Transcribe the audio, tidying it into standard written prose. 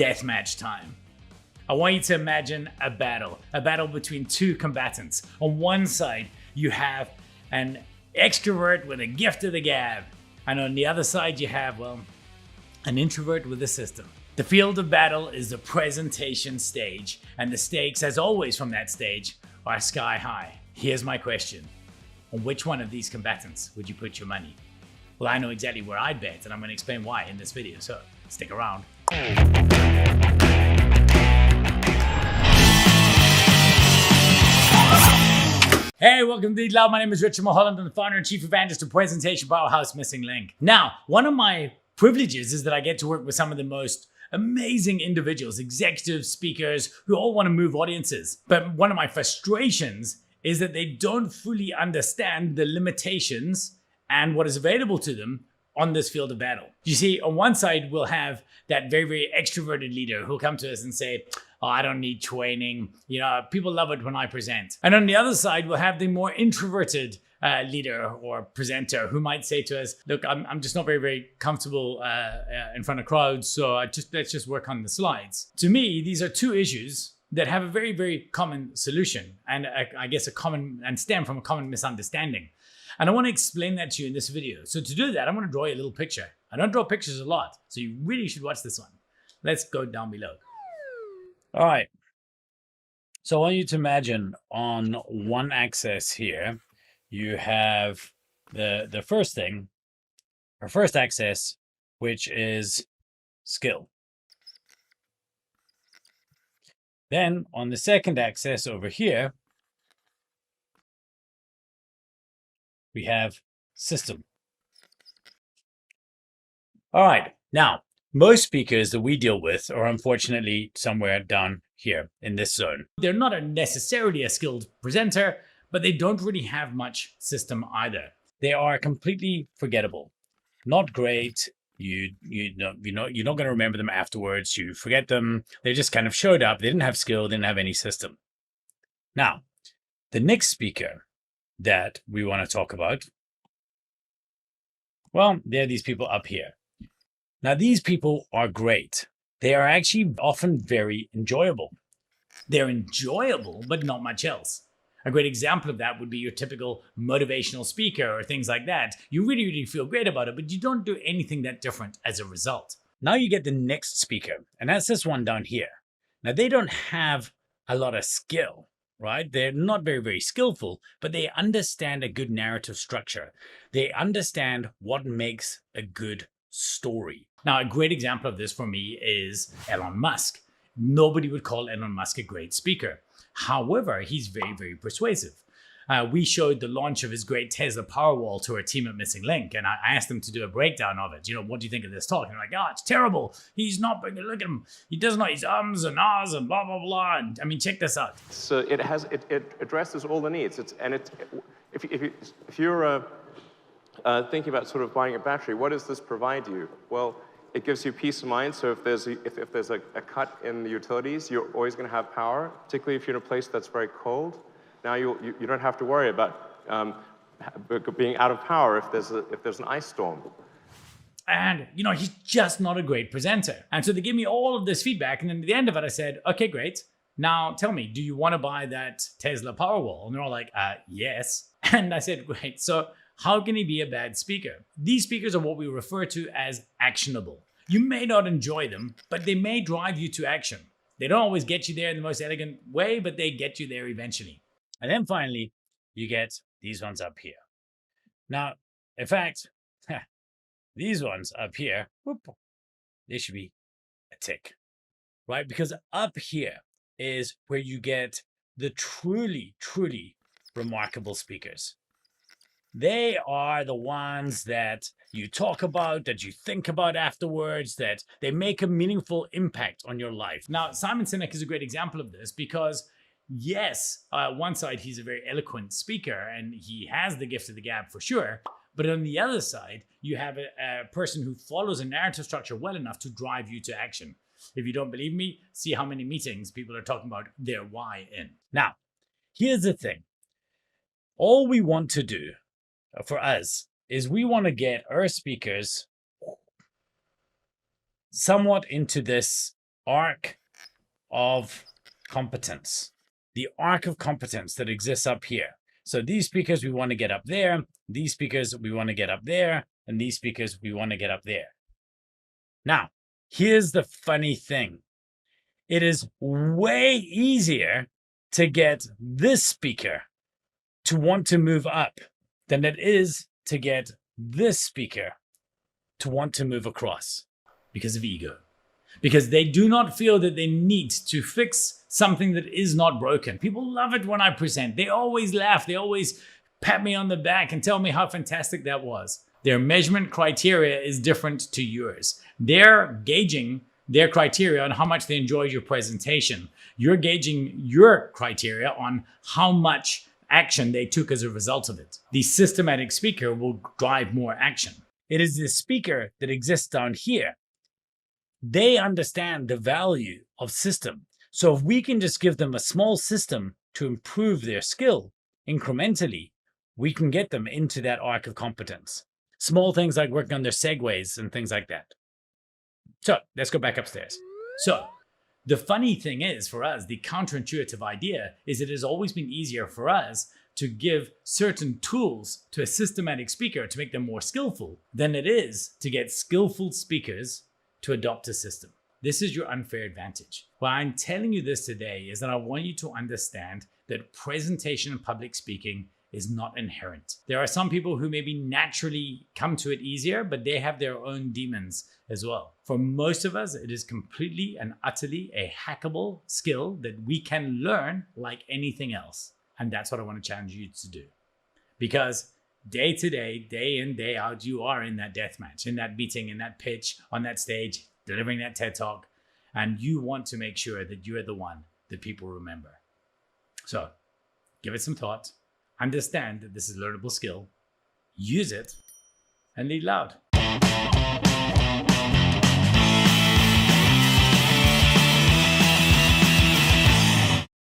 deathmatch time. I want you to imagine a battle between two combatants. On one side, you have an extrovert with a gift of the gab. And on the other side, you have, well, an introvert with a system. The field of battle is the presentation stage, and the stakes, as always from that stage, are sky high. Here's my question. On which one of these combatants would you put your money? Well, I know exactly where I'd bet, and I'm going to explain why in this video, so stick around. Hey, welcome to Eat Loud. My name is Richard Mulholland. I'm the founder and chief evangelist of Presentation Powerhouse Missing Link. Now, one of my privileges is that I get to work with some of the most amazing individuals, executive speakers who all want to move audiences. But one of my frustrations is that they don't fully understand the limitations and what is available to them on this field of battle. You see, on one side, we'll have that very, very extroverted leader who'll come to us and say, oh, I don't need training. You know, people love it when I present. And on the other side, we'll have the more introverted leader or presenter who might say to us, look, I'm just not very, very comfortable in front of crowds. So let's just work on the slides. To me, these are two issues that have a very, very common solution. And I guess stem from a common misunderstanding. And I want to explain that to you in this video. So to do that, I'm going to draw you a little picture. I don't draw pictures a lot, so you really should watch this one. Let's go down below. All right. So I want you to imagine on one axis here, you have the first thing, or first axis, which is skill. Then on the second axis over here, we have system. All right. Now, most speakers that we deal with are unfortunately somewhere down here in this zone. They're not necessarily a skilled presenter, but they don't really have much system either. They are completely forgettable. Not great. You're not going to remember them afterwards. You forget them. They just kind of showed up. They didn't have skill. They didn't have any system. Now, the next speaker that we want to talk about, well, they're these people up here. Now, these people are great. They are actually often very enjoyable. They're enjoyable, but not much else. A great example of that would be your typical motivational speaker or things like that. You really, really feel great about it, but you don't do anything that different as a result. Now you get the next speaker, and that's this one down here. Now, they don't have a lot of skill, right? They're not very, very skillful, but they understand a good narrative structure. They understand what makes a good story. Now, a great example of this for me is Elon Musk. Nobody would call Elon Musk a great speaker. However, he's very, very persuasive. We showed the launch of his great Tesla Powerwall to our team at Missing Link, and I asked them to do a breakdown of it. You know, what do you think of this talk? And they're like, oh, it's terrible. He's not, look at him. He doesn't know his ums and ahs and blah, blah, blah. And I mean, check this out. So it addresses all the needs. If you're thinking about sort of buying a battery, what does this provide you? Well, it gives you peace of mind. So if there's a cut in the utilities, you're always going to have power, particularly if you're in a place that's very cold. Now you don't have to worry about being out of power if there's an ice storm. And, you know, he's just not a great presenter. And so they gave me all of this feedback. And then at the end of it, I said, okay, great. Now tell me, do you want to buy that Tesla Powerwall? And they're all like, yes. And I said, great. So how can he be a bad speaker? These speakers are what we refer to as actionable. You may not enjoy them, but they may drive you to action. They don't always get you there in the most elegant way, but they get you there eventually. And then finally, you get these ones up here. Now, in fact, these ones up here, they should be a tick, right? Because up here is where you get the truly, truly remarkable speakers. They are the ones that you talk about, that you think about afterwards, that they make a meaningful impact on your life. Now, Simon Sinek is a great example of this because, yes, one side, he's a very eloquent speaker and he has the gift of the gab for sure. But on the other side, you have a person who follows a narrative structure well enough to drive you to action. If you don't believe me, see how many meetings people are talking about their why in. Now, here's the thing. All we want to do for us is we want to get our speakers somewhat into this arc of competence. The arc of competence that exists up here. So these speakers we want to get up there, these speakers we want to get up there, and these speakers we want to get up there. Now, here's the funny thing. It is way easier to get this speaker to want to move up than it is to get this speaker to want to move across because of ego. Because they do not feel that they need to fix something that is not broken. People love it when I present. They always laugh. They always pat me on the back and tell me how fantastic that was. Their measurement criteria is different to yours. They're gauging their criteria on how much they enjoyed your presentation. You're gauging your criteria on how much action they took as a result of it. The systematic speaker will drive more action. It is the speaker that exists down here. They understand the value of system. So if we can just give them a small system to improve their skill incrementally, we can get them into that arc of competence. Small things like working on their segues and things like that. So let's go back upstairs. So the funny thing is for us, the counterintuitive idea is it has always been easier for us to give certain tools to a systematic speaker to make them more skillful than it is to get skillful speakers to adopt a system. This is your unfair advantage. Why I'm telling you this today is that I want you to understand that presentation and public speaking is not inherent. There are some people who maybe naturally come to it easier, but they have their own demons as well. For most of us, it is completely and utterly a hackable skill that we can learn like anything else. And that's what I want to challenge you to do. Because day to day, day in, day out, you are in that death match, in that meeting, in that pitch, on that stage, delivering that TED Talk. And you want to make sure that you're the one that people remember. So give it some thought. Understand that this is a learnable skill. Use it and lead loud.